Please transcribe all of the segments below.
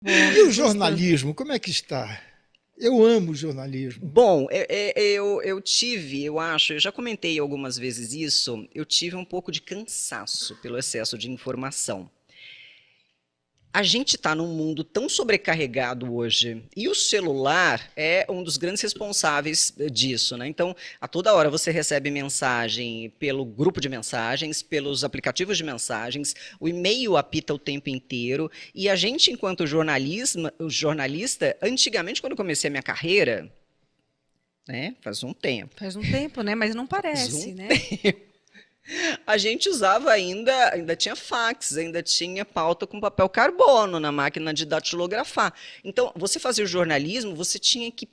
Bom, E o gostoso. jornalismo, como é que está? Eu amo jornalismo. Bom, eu tive, eu acho, eu já comentei algumas vezes isso, eu tive um pouco de cansaço pelo excesso de informação. A gente está num mundo tão sobrecarregado hoje e o celular é um dos grandes responsáveis disso, né? Então, a toda hora você recebe mensagem pelo grupo de mensagens, pelos aplicativos de mensagens, o e-mail apita o tempo inteiro e a gente, enquanto jornalista, antigamente, quando eu comecei a minha carreira, né, faz um tempo, Faz um tempo, né? Mas não faz um parece, né? a gente usava ainda tinha fax, ainda tinha pauta com papel carbono na máquina de datilografar. Então, você fazia o jornalismo, você tinha que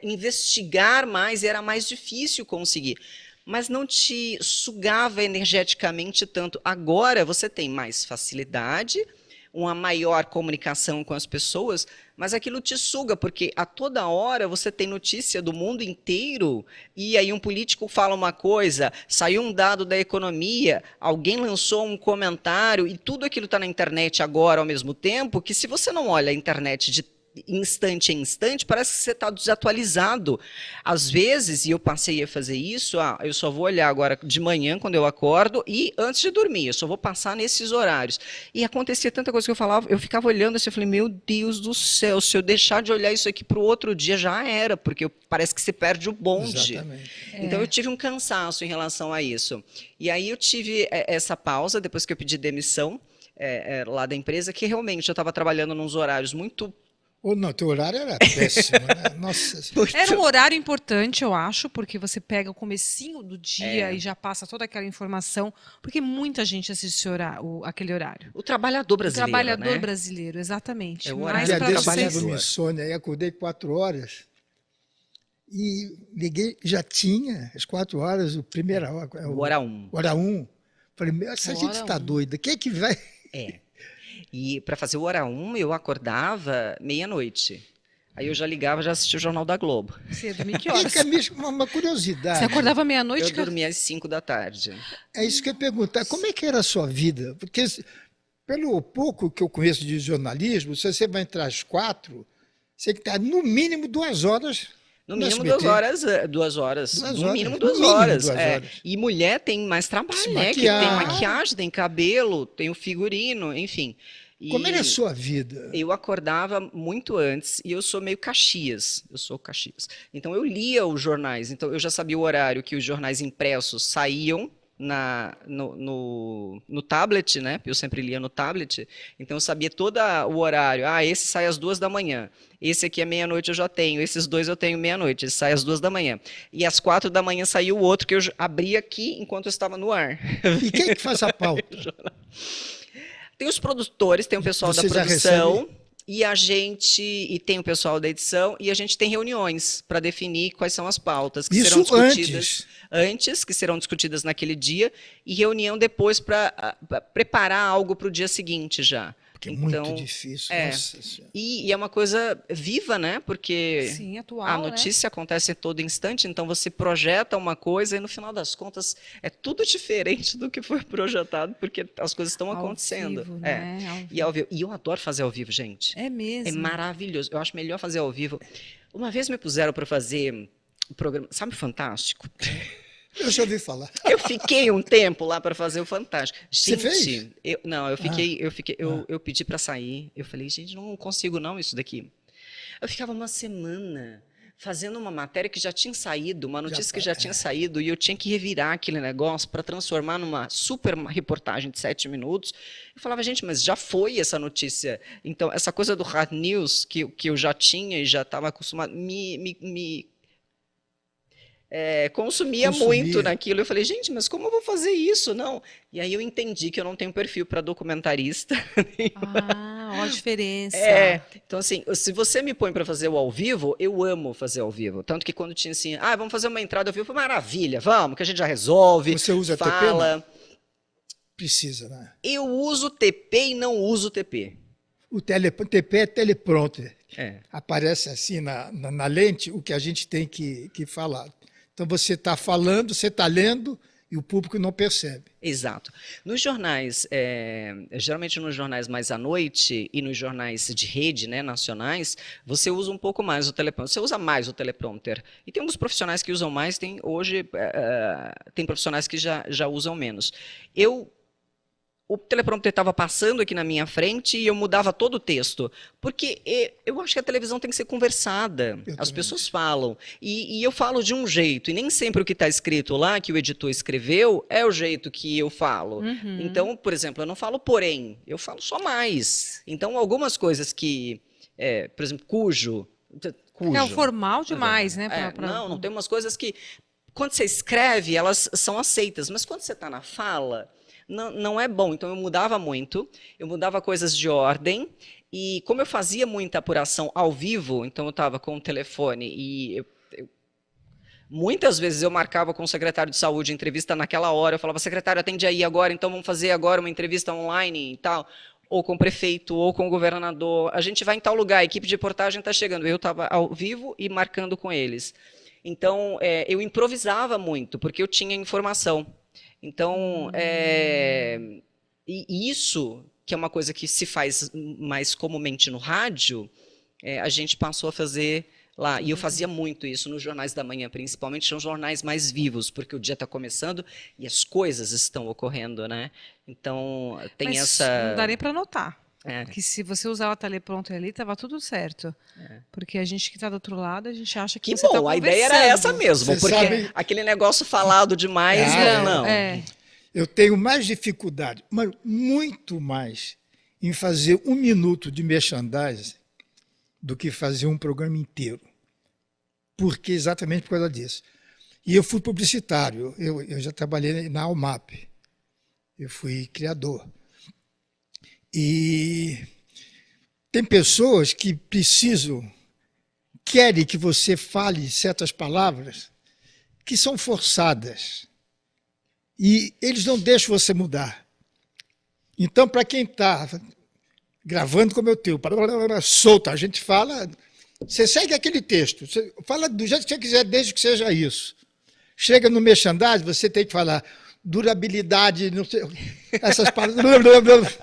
investigar mais e era mais difícil conseguir. Mas não te sugava energeticamente tanto. Agora você tem mais facilidade, uma maior comunicação com as pessoas, mas aquilo te suga, porque a toda hora você tem notícia do mundo inteiro, e aí um político fala uma coisa, saiu um dado da economia, alguém lançou um comentário, e tudo aquilo está na internet agora ao mesmo tempo, que se você não olha a internet de instante em instante, parece que você está desatualizado. Às vezes, e eu passei a fazer isso, eu só vou olhar agora de manhã, quando eu acordo, e antes de dormir, eu só vou passar nesses horários. E acontecia tanta coisa que eu falava, eu ficava olhando assim, eu falei, meu Deus do céu, se eu deixar de olhar isso aqui para o outro dia, já era, porque parece que se perde o bonde. Exatamente. Então eu É. tive um cansaço em relação a isso. E aí eu tive essa pausa, depois que eu pedi demissão lá da empresa, que realmente eu estava trabalhando nos horários muito Ou não, teu horário era péssimo, né? Nossa Senhora. Era um horário importante, eu acho, porque você pega o comecinho do dia e já passa toda aquela informação, porque muita gente assiste aquele horário. o trabalhador O brasileiro, trabalhador né? brasileiro, É exatamente. o Um Mais horário dia do para desse eu tive vocês. uma trabalhador. insônia, aí acordei 4 horas e liguei, já tinha às 4 horas, o primeira hora, O hora um. hora um. Falei, meu, essa gente Hora está um. doida, quem é que vai? É. E para fazer o hora um, eu acordava meia-noite. Aí eu já ligava, já assistia o Jornal da Globo. Você ia dormir que E que é horas? mesmo uma Você curiosidade. acordava Eu meia-noite? dormia às 5 da tarde. É isso que eu ia perguntar. Como é que era a sua vida? Porque, pelo pouco que eu conheço de jornalismo, se você vai entrar às 4, você tem que estar no mínimo 2 horas No no mínimo duas SBT. horas, 2 horas. Duas No mínimo horas, duas no mínimo horas. 2 horas. E mulher tem mais Se trabalho, né? Que tem maquiar. maquiagem, tem cabelo, tem o figurino, enfim. Como era a E sua vida? eu acordava muito antes e eu sou meio Caxias. Eu sou Caxias. Então eu lia os jornais. Então eu já sabia o horário que os jornais impressos saíam no tablet, né? Eu sempre lia no tablet. Então eu sabia todo o horário. Ah, esse sai às 2 da manhã. Esse aqui é meia-noite eu já tenho. Esses dois eu tenho meia-noite. Esse sai às 2 da manhã. E às 4 da manhã saiu o outro que eu abri aqui enquanto eu estava no ar. E quem é que faz a pauta? Tem os produtores, tem o pessoal da Você já recebe? produção e tem o pessoal da edição e a gente tem reuniões para definir quais são as pautas que serão Isso discutidas antes. antes, que serão discutidas naquele dia, e reunião depois para preparar algo para o dia seguinte já. Porque é muito Então, difícil. é. Nossa Senhora. E é uma coisa viva, né? Porque Sim, a atual, né? notícia acontece a todo instante, então você projeta uma coisa e no final das contas é tudo diferente do que foi projetado, porque as coisas estão Ao acontecendo. vivo, É. né? Ao E vivo. ao vivo. E eu adoro fazer ao vivo, gente. É É mesmo. maravilhoso. Eu acho melhor fazer ao vivo. Uma vez me puseram para fazer o programa, sabe, Fantástico? Eu já ouvi falar. Eu fiquei um tempo lá para fazer o Fantástico. Você Gente, fez? não, Ah. eu pedi para sair. Eu falei, gente, não consigo não isso daqui. Eu ficava uma semana fazendo uma matéria que já tinha saído, uma Já notícia que tá. já tinha saído, e eu tinha que revirar aquele negócio para transformar numa super reportagem de 7 minutos. Eu falava, gente, mas já foi essa notícia. Então, essa coisa do hard news que eu já tinha e já estava acostumado, me consumia muito Consumia. naquilo. Eu falei, gente, mas como eu vou fazer isso? Não. E aí eu entendi que eu não tenho perfil para documentarista. Ah, ó a diferença. Então assim, se você me põe para fazer o ao vivo, eu amo fazer ao vivo. Tanto que quando tinha assim, vamos fazer uma entrada ao vivo, eu falei, maravilha, vamos, que a gente já resolve, Você usa TP, não? fala. Precisa, né? Eu uso TP e não uso TP. O TP é teleprompter. É. Aparece assim na lente o que a gente tem que falar. Então você está falando, você está lendo e o público não percebe. Exato. Nos jornais, geralmente nos jornais mais à noite e nos jornais de rede, né, nacionais, você usa um pouco mais o teleprompter. Você usa mais o teleprompter. E tem alguns profissionais que usam mais, hoje tem profissionais que já usam menos. O teleprompter estava passando aqui na minha frente e eu mudava todo o texto. Porque eu acho que a televisão tem que ser conversada. As pessoas falam. E eu falo de um jeito. E nem sempre o que está escrito lá, que o editor escreveu, é o jeito que eu falo. Uhum. Então, por exemplo, eu não falo porém. Eu falo só mais. Então, algumas coisas que... por exemplo, cujo. É o formal demais, né? Não, tem umas coisas que... Quando você escreve, elas são aceitas. Mas quando você está na fala... Não é bom, então eu mudava muito, eu mudava coisas de ordem, e como eu fazia muita apuração ao vivo, então eu estava com o telefone e muitas vezes eu marcava com o secretário de saúde entrevista naquela hora, eu falava, secretário, atende aí agora, então vamos fazer agora uma entrevista online e tal, ou com o prefeito, ou com o governador, a gente vai em tal lugar, a equipe de reportagem está chegando, eu estava ao vivo e marcando com eles. Então, eu improvisava muito, porque eu tinha informação. Então, e isso, que é uma coisa que se faz mais comumente no rádio, a gente passou a fazer lá. E eu fazia muito isso nos jornais da manhã, principalmente, são jornais mais vivos, porque o dia está começando e as coisas estão ocorrendo, né? Então, tem Mas essa... não dá nem para notar. Que se você usar o teleprompter ali, estava tudo certo. Porque a gente que está do outro lado, a gente acha que você está conversando. A ideia era essa mesmo, Você porque sabe... aquele negócio falado demais, não. Eu tenho mais dificuldade, mas muito mais, em fazer 1 minuto de merchandising do que fazer um programa inteiro. Exatamente por causa disso. E eu fui publicitário, eu já trabalhei na Almap, eu fui criador. E tem pessoas que querem que você fale certas palavras que são forçadas. E eles não deixam você mudar. Então, para quem está gravando como eu tenho, solta, a gente fala, você segue aquele texto, você fala do jeito que você quiser, desde que seja isso. Chega no merchandising, você tem que falar durabilidade, não sei, essas palavras...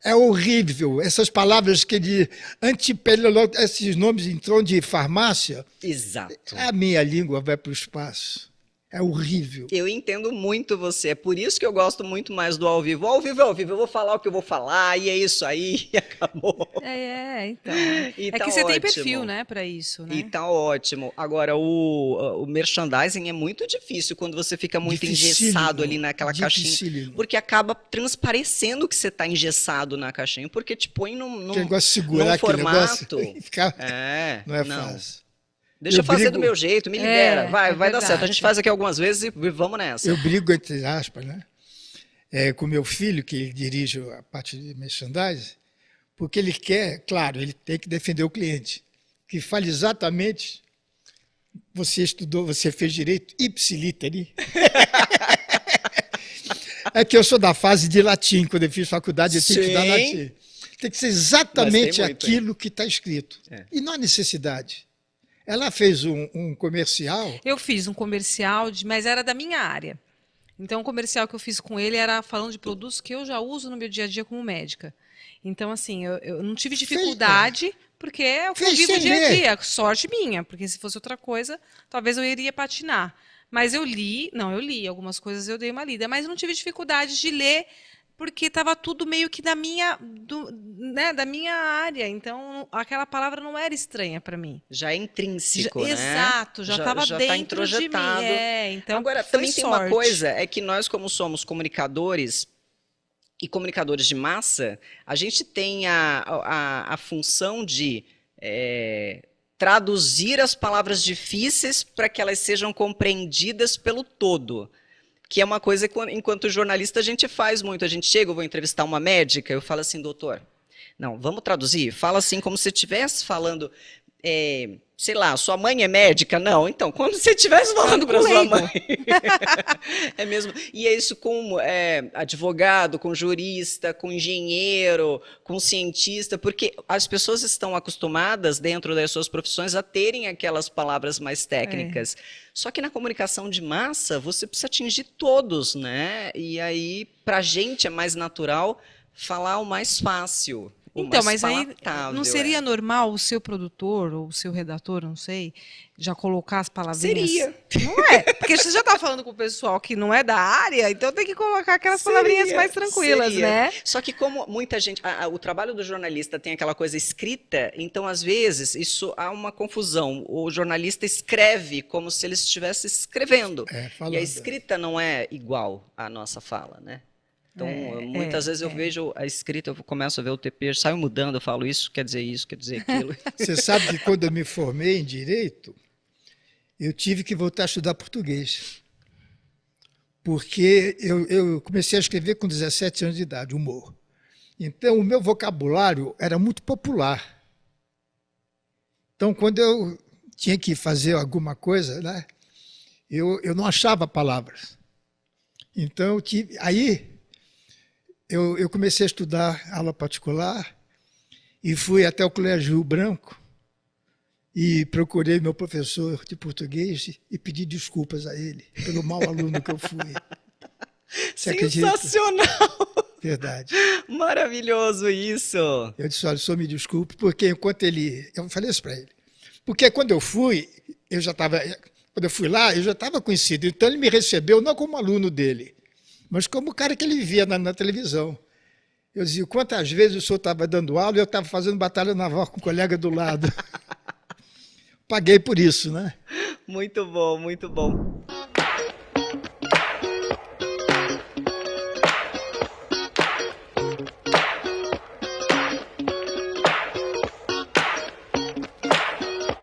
É horrível. Essas palavras que de antipelilose, esses nomes entram de farmácia. Exato. A minha língua vai para o espaço. É horrível. Eu entendo muito você. É por isso que eu gosto muito mais do ao vivo. Ao vivo é ao vivo. Eu vou falar o que eu vou falar e é isso aí e acabou. Então. E tá que você tem perfil, né, para isso, né? E tá ótimo. Agora, o merchandising é muito difícil quando você fica muito engessado ali naquela caixinha. Porque acaba transparecendo que você está engessado na caixinha, porque te põe num formato. Não é fácil. Deixa eu fazer do meu jeito, me libera. Vai dar certo. A gente faz aqui algumas vezes e vamos nessa. Eu brigo, entre aspas, né? Com meu filho, que dirige a parte de merchandising, porque ele quer, claro, ele tem que defender o cliente, que fale exatamente, você estudou, você fez direito, ipsiliteri. É que eu sou da fase de latim, quando eu fiz faculdade eu tinha que dar latim. Tem que ser exatamente aquilo que está escrito. E não há necessidade. Ela fez um comercial. Eu fiz um comercial, mas era da minha área. Então, o comercial que eu fiz com ele era falando de produtos que eu já uso no meu dia a dia como médica. Então, assim, eu não tive dificuldade, porque eu vivo o dia a dia. Sorte minha, porque se fosse outra coisa, talvez eu iria patinar. Mas eu li algumas coisas, eu dei uma lida, mas eu não tive dificuldade de ler, porque estava tudo meio que da minha área. Então, aquela palavra não era estranha para mim. Já é intrínseco, né? Exato, já estava dentro de mim. Então, agora, também tem uma coisa, é que nós, como somos comunicadores e comunicadores de massa, a gente tem a função de traduzir as palavras difíceis para que elas sejam compreendidas pelo todo. Que é uma coisa que, enquanto jornalista, a gente faz muito. A gente chega, eu vou entrevistar uma médica, eu falo assim, doutor, não, vamos traduzir? Fala assim como se estivesse falando... sei lá, sua mãe é médica? Não. Então, quando você estivesse falando para sua mãe. É mesmo. E é isso com advogado, com jurista, com engenheiro, com cientista, porque as pessoas estão acostumadas, dentro das suas profissões, a terem aquelas palavras mais técnicas. Só que na comunicação de massa, você precisa atingir todos, né? E aí, para a gente, é mais natural falar o mais fácil. Então, mas aí não seria normal o seu produtor ou o seu redator, não sei, já colocar as palavrinhas? Seria. Não é? Porque você já está falando com o pessoal que não é da área, então tem que colocar aquelas palavrinhas mais tranquilas, né? Só que como muita gente, o trabalho do jornalista tem aquela coisa escrita, então às vezes isso há uma confusão. O jornalista escreve como se ele estivesse escrevendo. E a escrita não é igual à nossa fala, né? Então, muitas vezes eu vejo a escrita, eu começo a ver o TP, saio mudando, eu falo isso quer dizer aquilo. Você sabe que quando eu me formei em Direito, eu tive que voltar a estudar português. Porque eu comecei a escrever com 17 anos de idade, humor. Então, o meu vocabulário era muito popular. Então, quando eu tinha que fazer alguma coisa, né, eu não achava palavras. Então, eu comecei a estudar aula particular e fui até o Colégio Rio Branco e procurei meu professor de português e pedi desculpas a ele pelo mau aluno que eu fui. Você Sensacional! Acredita? Verdade. Maravilhoso isso! Eu disse, olha, só me desculpe, porque enquanto eu falei isso para ele, porque quando eu fui, quando eu fui lá, eu já estava conhecido, então ele me recebeu não como aluno dele, mas como o cara que ele via na televisão. Eu dizia, quantas vezes o senhor estava dando aula e eu estava fazendo batalha naval com um colega do lado. Paguei por isso, né? Muito bom, muito bom.